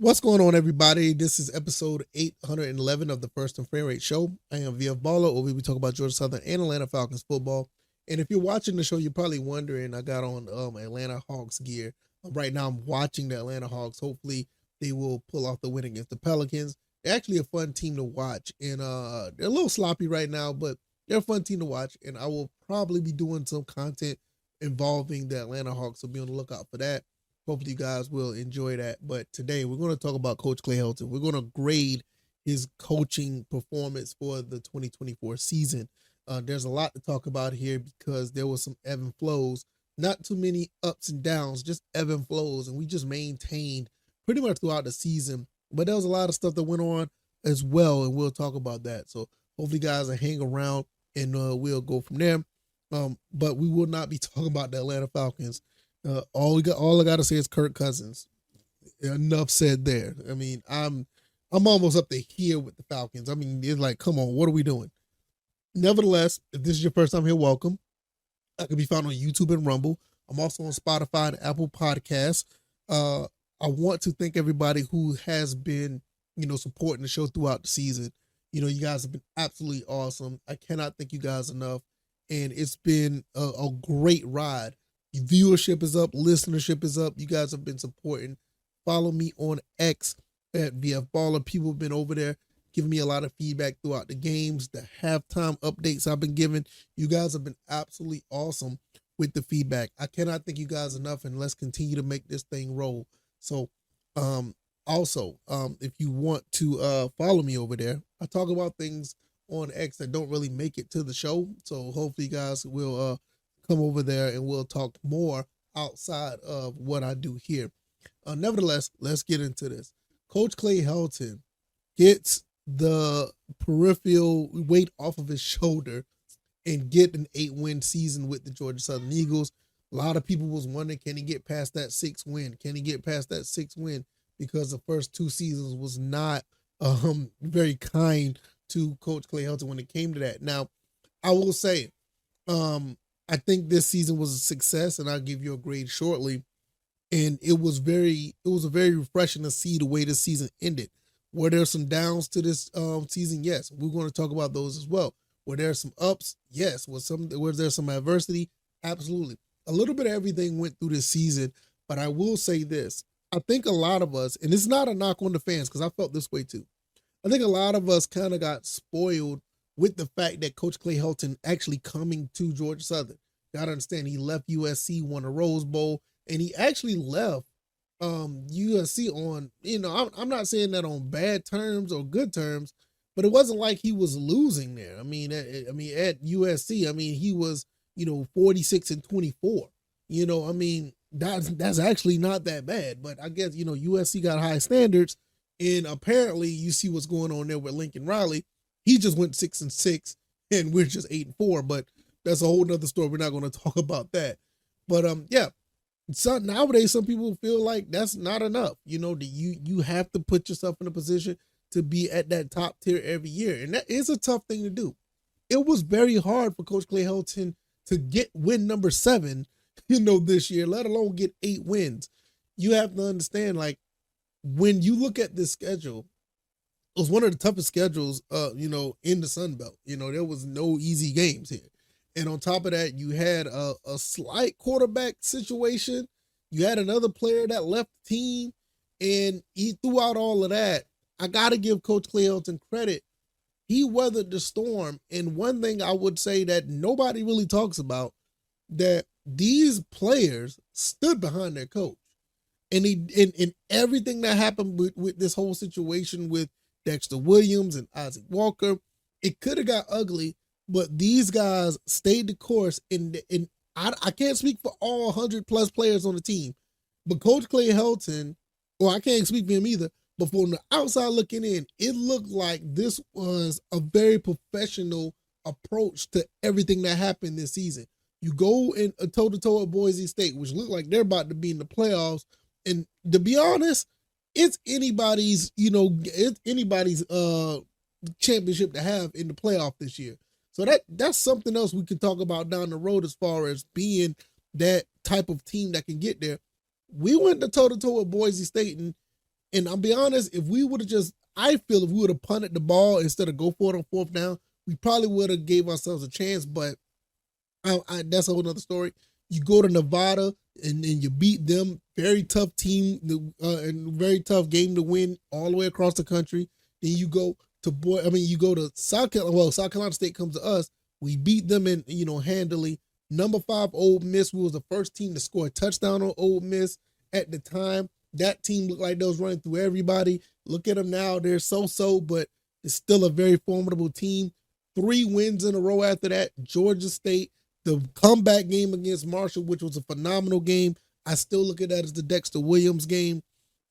What's going on, everybody? This is episode 811 of the First and Frame Rate Show. I am VF Baller, where we talk about Georgia Southern and Atlanta Falcons football. And if you're watching the show, you're probably wondering, I got on Atlanta Hawks gear. Right now, I'm watching the Atlanta Hawks. Hopefully, they will pull off the win against the Pelicans. They're actually a fun team to watch, and they're a little sloppy right now, but they're a fun team to watch. And I will probably be doing some content involving the Atlanta Hawks, so be on the lookout for that. Hopefully, you guys will enjoy that. But today, we're going to talk about Coach Clay Helton. We're going to grade his coaching performance for the 2024 season. There's a lot to talk about here because there was some ebb and flows, not too many ups and downs, just ebb and flows. And we just maintained pretty much throughout the season. But there was a lot of stuff that went on as well, and we'll talk about that. So hopefully, guys will hang around and we'll go from there. But we will not be talking about the Atlanta Falcons. All I gotta say is Kirk Cousins. Enough said there. I mean, I'm almost up to here with the Falcons. I mean, it's like, come on, what are we doing? Nevertheless, if this is your first time here, welcome. I can be found on YouTube and Rumble. I'm also on Spotify and Apple Podcasts. I want to thank everybody who has been, supporting the show throughout the season. You guys have been absolutely awesome. I cannot thank you guys enough. And it's been a great ride. Viewership is up, listenership is up. You guys have been supporting. Follow me on X at VF Baller. People have been over there giving me a lot of feedback throughout the games, the halftime updates I've been giving. You guys have been absolutely awesome with the feedback. I cannot thank you guys enough, and let's continue to make this thing roll. So, if you want to follow me over there, I talk about things on X that don't really make it to the show. So hopefully you guys will come over there and we'll talk more outside of what I do here. Nevertheless, let's get into this. Coach Clay Helton gets the peripheral weight off of his shoulder and get an 8-win season with the Georgia Southern Eagles. A lot of people was wondering, can he get past that 6-win? Can he get past that 6-win? Because the first two seasons was not very kind to Coach Clay Helton when it came to that. Now, I will say, I think this season was a success, and I'll give you a grade shortly. And it was very refreshing to see the way this season ended. Were there some downs to this season? Yes, we're going to talk about those as well. Were there some ups? Yes. Was there some adversity? Absolutely. A little bit of everything went through this season, but I will say this. I think a lot of us, and it's not a knock on the fans because I felt this way too. I think a lot of us kind of got spoiled with the fact that Coach Clay Helton actually coming to Georgia Southern. You gotta understand, he left USC, won a Rose Bowl, and he actually left USC on, I'm not saying that on bad terms or good terms, but it wasn't like he was losing there. I mean, at USC, he was, 46-24. That's actually not that bad. But I guess, USC got high standards, and apparently you see what's going on there with Lincoln Riley. He just went 6-6, and we're just 8-4. But that's a whole nother story. We're not going to talk about that. But yeah. So nowadays, some people feel like that's not enough. You have to put yourself in a position to be at that top tier every year, and that is a tough thing to do. It was very hard for Coach Clay Helton to get win number 7, this year, let alone get 8 wins. You have to understand, like, when you look at this schedule, it was one of the toughest schedules, in the Sun Belt. There was no easy games here. And on top of that, you had a slight quarterback situation. You had another player that left the team. And throughout all of that, I got to give Coach Clay Helton credit. He weathered the storm. And one thing I would say that nobody really talks about, that these players stood behind their coach. And in everything that happened with this whole situation with Dexter Williams and Isaac Walker, it could have got ugly. But these guys stayed the course, and I can't speak for all 100+ players on the team, but Coach Clay Helton, or I can't speak for him either, but from the outside looking in, it looked like this was a very professional approach to everything that happened this season. You go in a toe-to-toe at Boise State, which looked like they're about to be in the playoffs, and to be honest, it's anybody's championship to have in the playoff this year. So that's something else we can talk about down the road as far as being that type of team that can get there. We went to toe-to-toe with Boise State, and And I'll be honest, if we would have I feel if we would have punted the ball instead of go for it on fourth down, we probably would have gave ourselves a chance. But that's a whole other story. You go to Nevada and you beat them, very tough team, and very tough game to win all the way across the country. Then you go to you go to South Carolina. Well, South Carolina State comes to us. We beat them in handily. Number 5 Ole Miss. We was the first team to score a touchdown on Ole Miss at the time. That team looked like they was running through everybody. Look at them now; they're so, but it's still a very formidable team. 3 wins in a row after that. Georgia State. The comeback game against Marshall, which was a phenomenal game. I still look at that as the Dexter Williams game,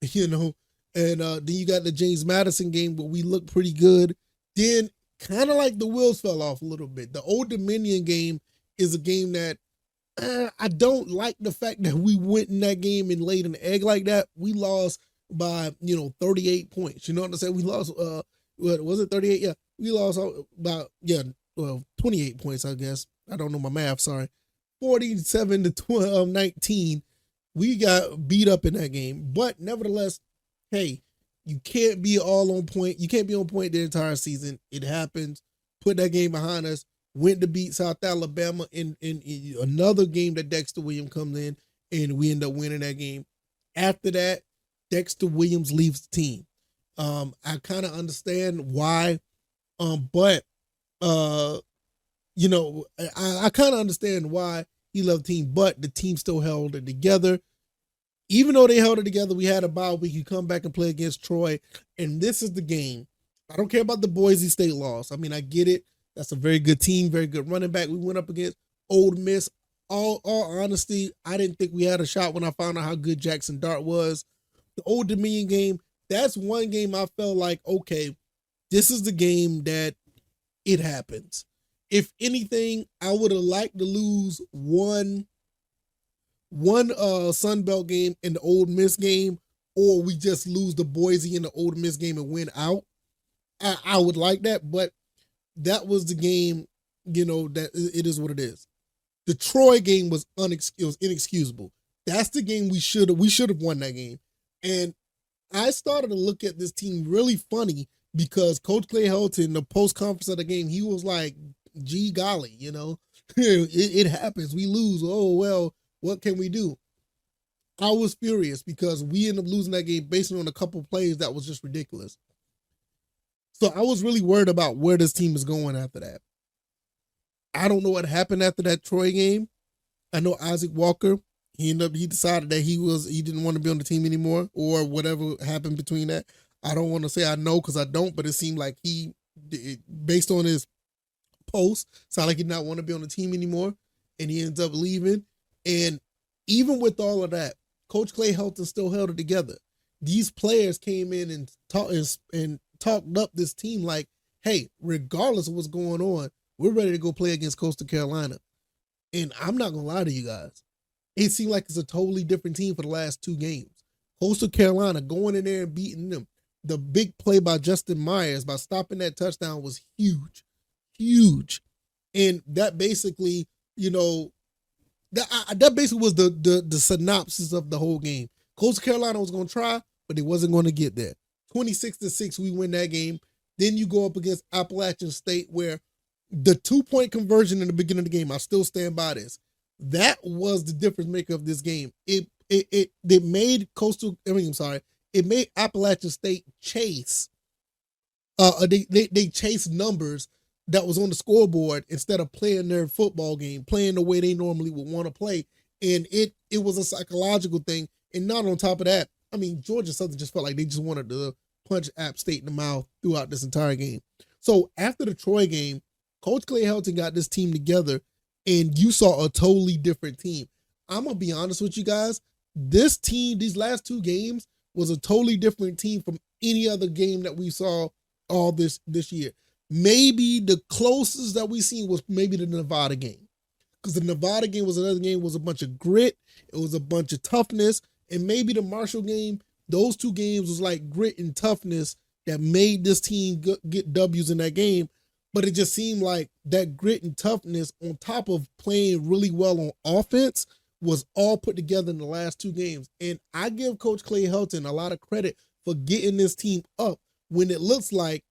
And then you got the James Madison game where we looked pretty good. Then kind of like the wheels fell off a little bit. The Old Dominion game is a game that I don't like the fact that we went in that game and laid an egg like that. We lost by, 38 points. You know what I'm saying? We lost, what was it, 38? Yeah. We lost about, 28 points, I guess. I don't know my math, sorry. 47 to 19. We got beat up in that game. But nevertheless, hey, you can't be all on point. You can't be on point the entire season. It happens. Put that game behind us. Went to beat South Alabama in another game that Dexter Williams comes in, and we end up winning that game. After that, Dexter Williams leaves the team. I kind of understand why, but I kind of understand why he left the team, but the team still held it together. Even though they held it together, we had a bye week. You come back and play against Troy, and this is the game. I don't care about the Boise State loss. I mean, I get it. That's a very good team, very good running back. We went up against Ole Miss. All honesty, I didn't think we had a shot when I found out how good Jackson Dart was. The Old Dominion game, that's one game I felt like, okay, this is the game that it happens. If anything, I would have liked to lose one Sun Belt game in the Ole Miss game, or we just lose the Boise in the Ole Miss game and win out. I would like that, but that was the game, that it is what it is. The Troy game was inexcusable. That's the game we should have won that game. And I started to look at this team really funny because Coach Clay Helton, the post-conference of the game, he was like, gee golly, it happens. We lose. Oh, well, what can we do? I was furious because we ended up losing that game based on a couple plays that was just ridiculous. So I was really worried about where this team is going after that. I don't know what happened after that Troy game. I know Isaac Walker, he decided that he didn't want to be on the team anymore, or whatever happened between that. I don't want to say I know because I don't, but it seemed like based on his post, sounded like he did not want to be on the team anymore, and he ends up leaving. And even with all of that, Coach Clay Helton still held it together. These players came in and talked up this team like, hey, regardless of what's going on, we're ready to go play against Coastal Carolina. And I'm not going to lie to you guys. It seemed like it's a totally different team for the last 2 games. Coastal Carolina going in there and beating them. The big play by Justin Myers by stopping that touchdown was huge. Huge. And that basically, that basically was the synopsis of the whole game. Coastal Carolina was going to try, but it wasn't going to get there. 26-6, we win that game. Then you go up against Appalachian State, where the 2-point conversion in the beginning of the game, I still stand by this. That was the difference maker of this game. It made it made Appalachian State chase. They chased numbers that was on the scoreboard instead of playing their football game, playing the way they normally would want to play. And it was a psychological thing. And not on top of that, Georgia Southern just felt like they just wanted to punch App State in the mouth throughout this entire game. So after the Troy game, Coach Clay Helton got this team together, and you saw a totally different team. I'm going to be honest with you guys. This team, these last 2 games, was a totally different team from any other game that we saw all this year. Maybe the closest that we seen was maybe the Nevada game. Because the Nevada game was another game, was a bunch of grit. It was a bunch of toughness. And maybe the Marshall game, those 2 games was like grit and toughness that made this team get W's in that game. But it just seemed like that grit and toughness on top of playing really well on offense was all put together in the last 2 games. And I give Coach Clay Helton a lot of credit for getting this team up when it looks like,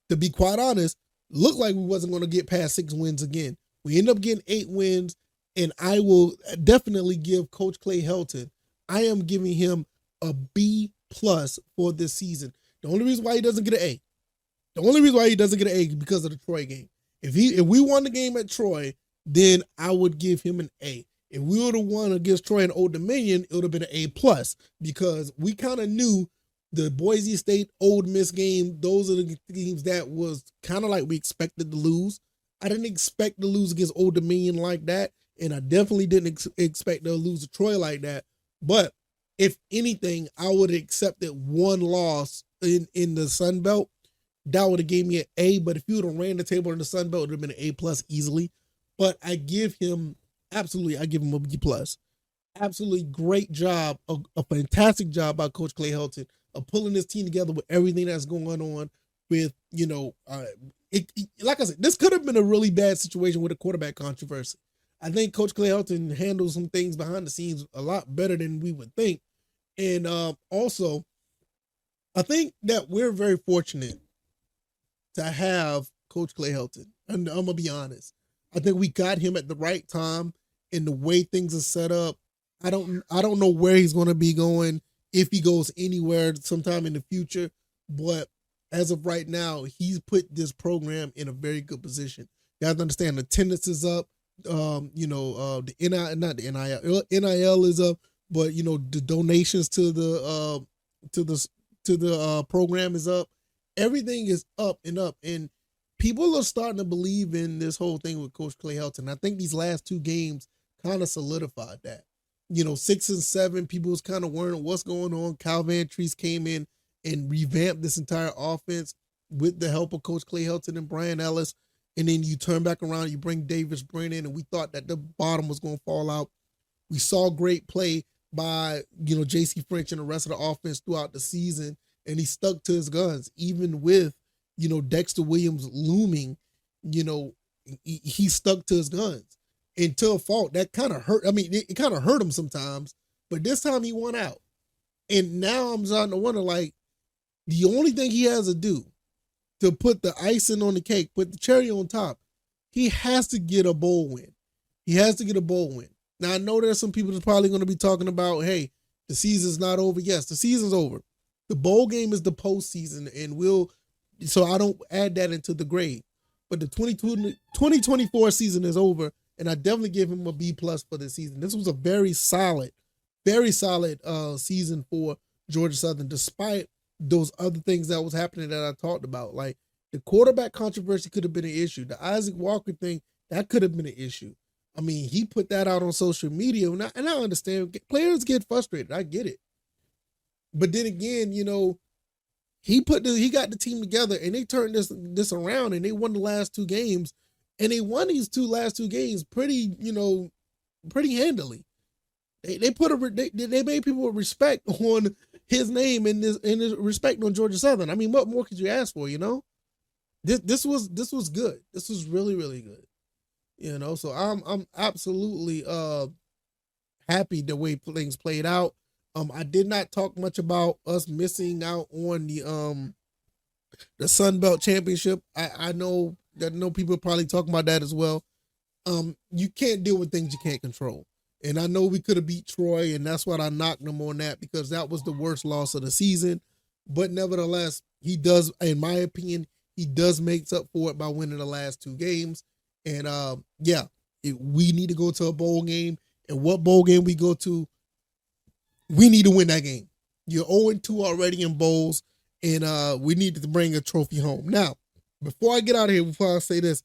to be quite honest, looked like we wasn't going to get past 6 wins again. We end up getting 8 wins, and I will definitely give Coach Clay Helton, I am giving him a B+ for this season. The only reason why he doesn't get an A, is because of the Troy game. If we won the game at Troy, then I would give him an A. If we would have won against Troy and Old Dominion, it would have been an A+, because we kind of knew the Boise State Old Miss game, those are the teams that was kind of like we expected to lose. I didn't expect to lose against Old Dominion like that, and I definitely didn't expect to lose to Troy like that. But if anything, I would have accepted one loss in the Sun Belt. That would have gave me an A, but if you would have ran the table in the Sun Belt, it would have been an A+ easily. But I give him a B+. Absolutely great job, a fantastic job by Coach Clay Helton of pulling this team together with everything that's going on with, like I said, this could have been a really bad situation with a quarterback controversy. I think Coach Clay Helton handles some things behind the scenes a lot better than we would think. And also, I think that we're very fortunate to have Coach Clay Helton. And I'm going to be honest. I think we got him at the right time, and the way things are set up. I don't know where he's going to be going, if he goes anywhere sometime in the future, but as of right now, he's put this program in a very good position. You have to understand, the attendance is up. The NIL is up, but the donations to the program is up. Everything is up, and people are starting to believe in this whole thing with Coach Clay Helton. I think these last 2 games kind of solidified that. 6 and 7, people was kind of wondering what's going on. Cal Van Treese came in and revamped this entire offense with the help of Coach Clay Helton and Brian Ellis. And then you turn back around, you bring Davis Brin in, and we thought that the bottom was going to fall out. We saw great play by, J.C. French and the rest of the offense throughout the season, and he stuck to his guns. Even with, Dexter Williams looming, he stuck to his guns. And to a fault, that kind of hurt. I mean, it kind of hurt him sometimes, but this time he won out. And now I'm starting to wonder, like, the only thing he has to do to put the icing on the cake, put the cherry on top, he has to get a bowl win. Now, I know there's some people that's probably going to be talking about, hey, the season's not over. Yes, the season's over. The bowl game is the postseason, and so I don't add that into the grade. But the 2024 season is over, and I definitely give him a B+ for this season. This was a very solid season for Georgia Southern, despite those other things that was happening that I talked about. Like, the quarterback controversy could have been an issue. The Isaac Walker thing, that could have been an issue. I mean, he put that out on social media, and I understand. Players get frustrated. I get it. But then again, he got the team together, and they turned this around, and they won the last 2 games. And they won these last two games pretty handily. They made people respect on his name and his respect on Georgia Southern. I mean, what more could you ask for? This was good. This was really, really good. So I'm absolutely happy the way things played out. I did not talk much about us missing out on the Sun Belt Championship. I know people are probably talking about that as well. You can't deal with things you can't control. And I know we could have beat Troy, and that's why I knocked them on that, because that was the worst loss of the season. But nevertheless, he does, in my opinion, make up for it by winning the last 2 games. And we need to go to a bowl game. And what bowl game we go to, we need to win that game. You're 0-2 already in bowls, and we need to bring a trophy home. Now, before I get out of here, before I say this,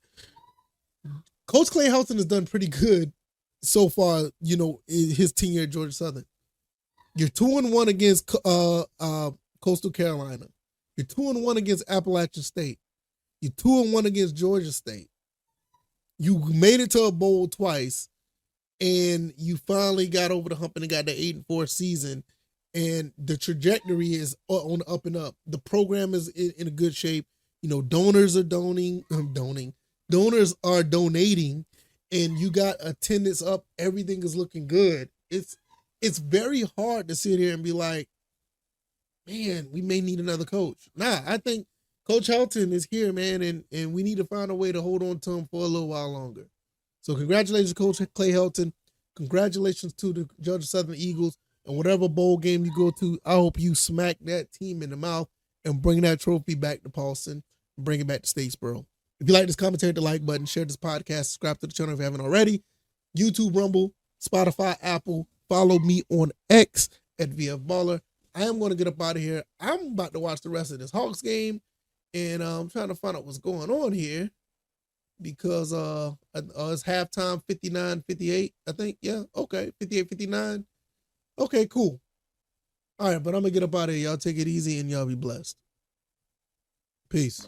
Coach Clay Helton has done pretty good so far, in his tenure at Georgia Southern. You're 2-1 against Coastal Carolina. You're 2-1 against Appalachian State. You're 2-1 against Georgia State. You made it to a bowl twice, and you finally got over the hump and got the 8-4 season. And the trajectory is on the up and up. The program is in a good shape. Donors are donating. Donors are donating, and you got attendance up. Everything is looking good. It's very hard to sit here and be like, man, we may need another coach. Nah, I think Coach Helton is here, man, and we need to find a way to hold on to him for a little while longer. So congratulations, Coach Clay Helton. Congratulations to the Georgia Southern Eagles. And whatever bowl game you go to, I hope you smack that team in the mouth and bring that trophy back to Paulson and bring it back to Statesboro. If you like this commentary, hit the like button, share this podcast, subscribe to the channel if you haven't already. YouTube, Rumble, Spotify, Apple. Follow me on X at VF Baller. I am going to get up out of here. I'm about to watch the rest of this Hawks game, and I'm trying to find out what's going on here because it's halftime 59-58, I think. Yeah, okay, 58-59. Okay, cool. All right, but I'm going to get up out of here. Y'all take it easy, and y'all be blessed. Peace.